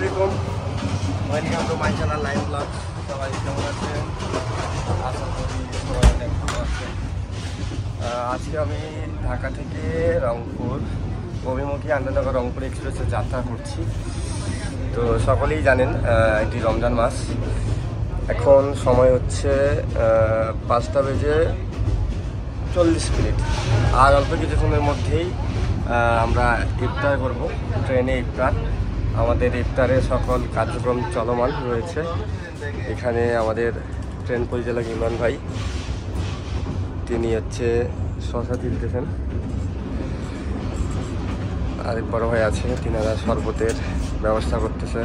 আলাইকুম, welcome to my channel live blog. সবাই কেমন আছেন? আশা করি সবাই অনেক ভালো আছেন। আজকে আমি ঢাকা থেকে রংপুর অভিমুখী আনন্দনগর রংপুর এক্সপ্রেসে যাত্রা করছি। তো সকলেই জানেন এটি রমজান মাস। এখন সময় হচ্ছে 5:40। আর অল্প কিছুক্ষণের মধ্যেই আমরা ইফতার করব, ট্রেনে ইফতার। আমাদের ইফতারের সকল কার্যক্রম চলমান রয়েছে। এখানে আমাদের ট্রেন পরিচালক ইমরান ভাই, তিনি হচ্ছে শশা তুলতেছেন। আরেক বড় ভাই আছে, তিনারা শরবতের ব্যবস্থা করতেছে।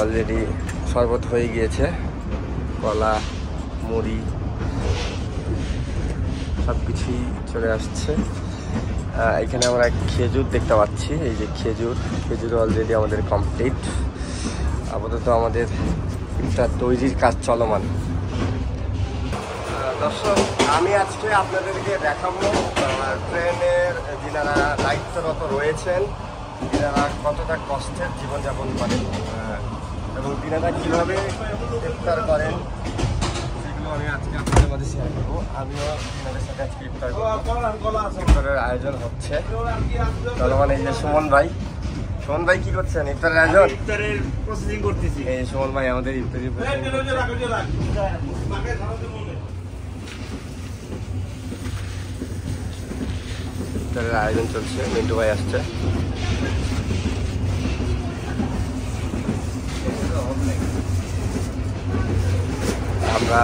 অলরেডি শরবত হয়ে গিয়েছে, কলা, মুড়ি সব কিছুই চলে আসছে। এখানে আমরা খেজুর দেখতে পাচ্ছি। এই যে খেজুর অলরেডি আমাদের কমপ্লিট। আপাতত আমাদের একটা তৈরির কাজ চলমান। দর্শক, আমি আজকে আপনাদেরকে দেখাবো ট্রেনের যিনারা দায়িত্বরত রয়েছেন, তিনারা কতটা কষ্টের জীবনযাপন করেন এবং তিনারা কীভাবে ইফতার করেন, সেগুলো আমি আজকে আপনাদের মধ্যে শেয়ার করবো। আমিও তিনাদের সাথে আজকে ইফতার করবো। ইফতারের আয়োজন হচ্ছে চলমান। এই যে সুমন ভাই কি করছেন? ইফতারের আয়োজন, ইফতারের প্রসেসিং করতেছি। এই সুমন ভাই আমাদের ইফতারের আয়োজন চলছে। মিন্টু ভাই আসছে। আমরা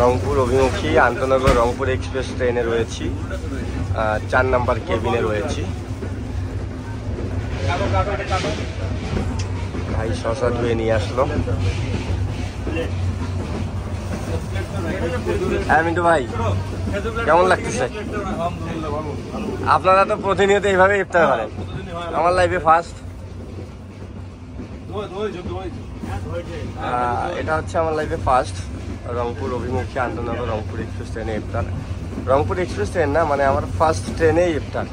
রংপুর অভিমুখী আন্তনগর রংপুর এক্সপ্রেস ট্রেনে রয়েছি, 4 নম্বর কেবিনে রয়েছি। ভাই শশা ধুয়ে নিয়ে আসলো। হ্যাঁ মিন্টু ভাই, কেমন লাগতেছে? আপনারা তো প্রতিনিয়ত এইভাবে ইফতার করেন, আমার লাইফে ফার্স্ট। এটা হচ্ছে আমার লাইফে ফার্স্ট রংপুর অভিমুখী আন্তনগর রংপুর এক্সপ্রেস ট্রেনে ইফতার। রংপুর এক্সপ্রেস ট্রেন না, মানে আমার ফার্স্ট ট্রেনেই ইফতার।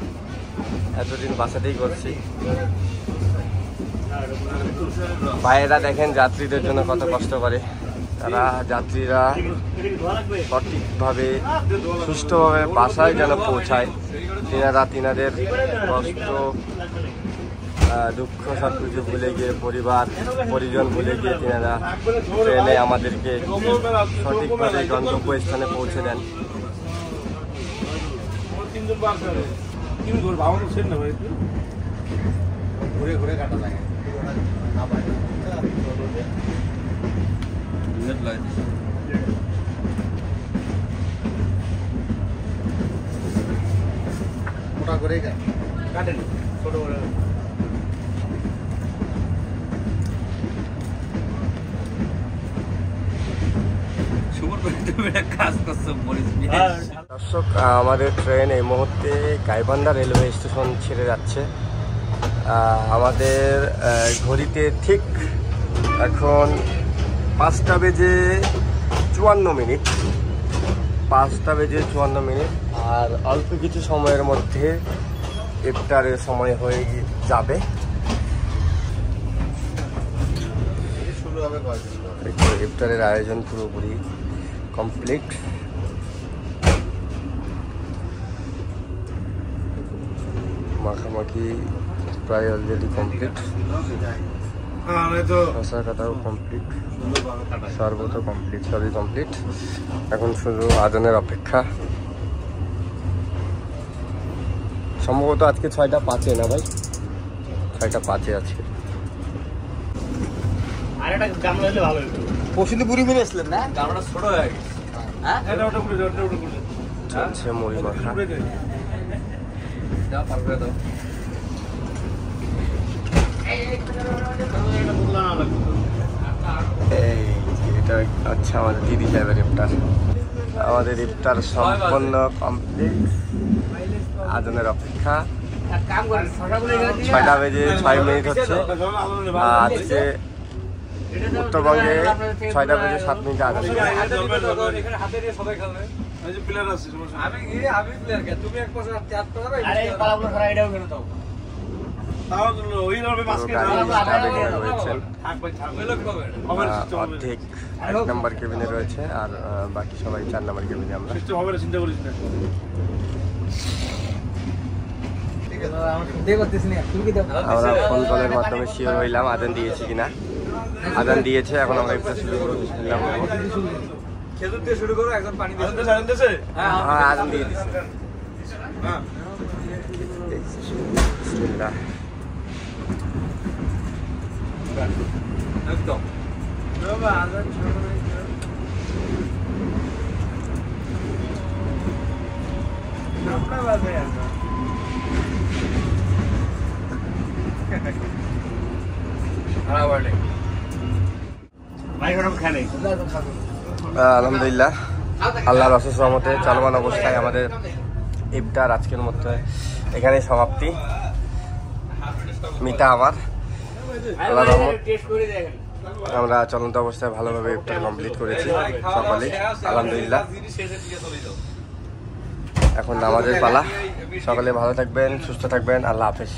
এতদিন বাসাতেই করছি। ভাইয়েরা দেখেন যাত্রীদের জন্য কত কষ্ট করে। তারা যাত্রীরা সঠিকভাবে সুষ্ঠুভাবে বাসায় যেন পৌঁছায়, তিনারা তিনাদের কষ্ট দুঃখ সব কিছু ভুলে গিয়ে, পরিজন ভুলে গিয়ে তিনারা ট্রেনে আমাদেরকে সঠিকভাবে গন্তব্যস্থানে পৌঁছে দেন। দর্শক, আমাদের ট্রেন এই মুহূর্তে গাইবান্ধা রেলওয়ে স্টেশন ছেড়ে যাচ্ছে। আমাদের ঘড়িতে ঠিক এখন 5:54। 5:54, আর অল্প কিছু সময়ের মধ্যে ইফতারের সময় হয়ে যাবে। ইফতারের আয়োজন পুরোপুরি কমপ্লিট। মাখামাখি প্রায় অলরেডি কমপ্লিট। শশা কাটাও কমপ্লিট, শরবতও কমপ্লিট, সবই কমপ্লিট। এখন শুধু আজানের অপেক্ষা। সম্ভবত আজকে 6:05 না ভাই? 6:05 আজকে। চলছে মুড়ি মাখা। এটা হচ্ছে আমাদের দিদি সাহেবের ইফতার। আমাদের ইফতার সম্পূর্ণ কমপ্লিট, আজানের অপেক্ষা। 6:06 হচ্ছে। আজকে উত্তরবঙ্গে 6:07 আজান। রয়েছেন অর্ধেক 1 নম্বর কেবিনে রয়েছে আর বাকি সবাই 4 নম্বর কেবিনে। আমরা আমরা ফোন কলের মাধ্যমে শিওর হইলাম আজান দিয়েছি কিনা। আজান দিয়েছে, এখন আমরা একটু শুরু করবো। খেজুর দিয়ে শুরু করো, একজন পানি দিয়ে হ্যাঁ আজান দিয়ে দিচ্ছে। বিসমিল্লাহ। একদম আলহামদুলিল্লাহ, আল্লাহর অশেষ রহমতে চলমান অবস্থায় আমাদের ইফতার আজকের মধ্যে এখানেই সমাপ্তি। মিতা আমার আল্লাহর রহমত, আমরা চলন্ত অবস্থায় ভালোভাবে ইফতার কমপ্লিট করেছি সকালে আলহামদুলিল্লাহ। এখন নামাজের পালা। সকালে ভালো থাকবেন, সুস্থ থাকবেন, আল্লাহ হাফেজ।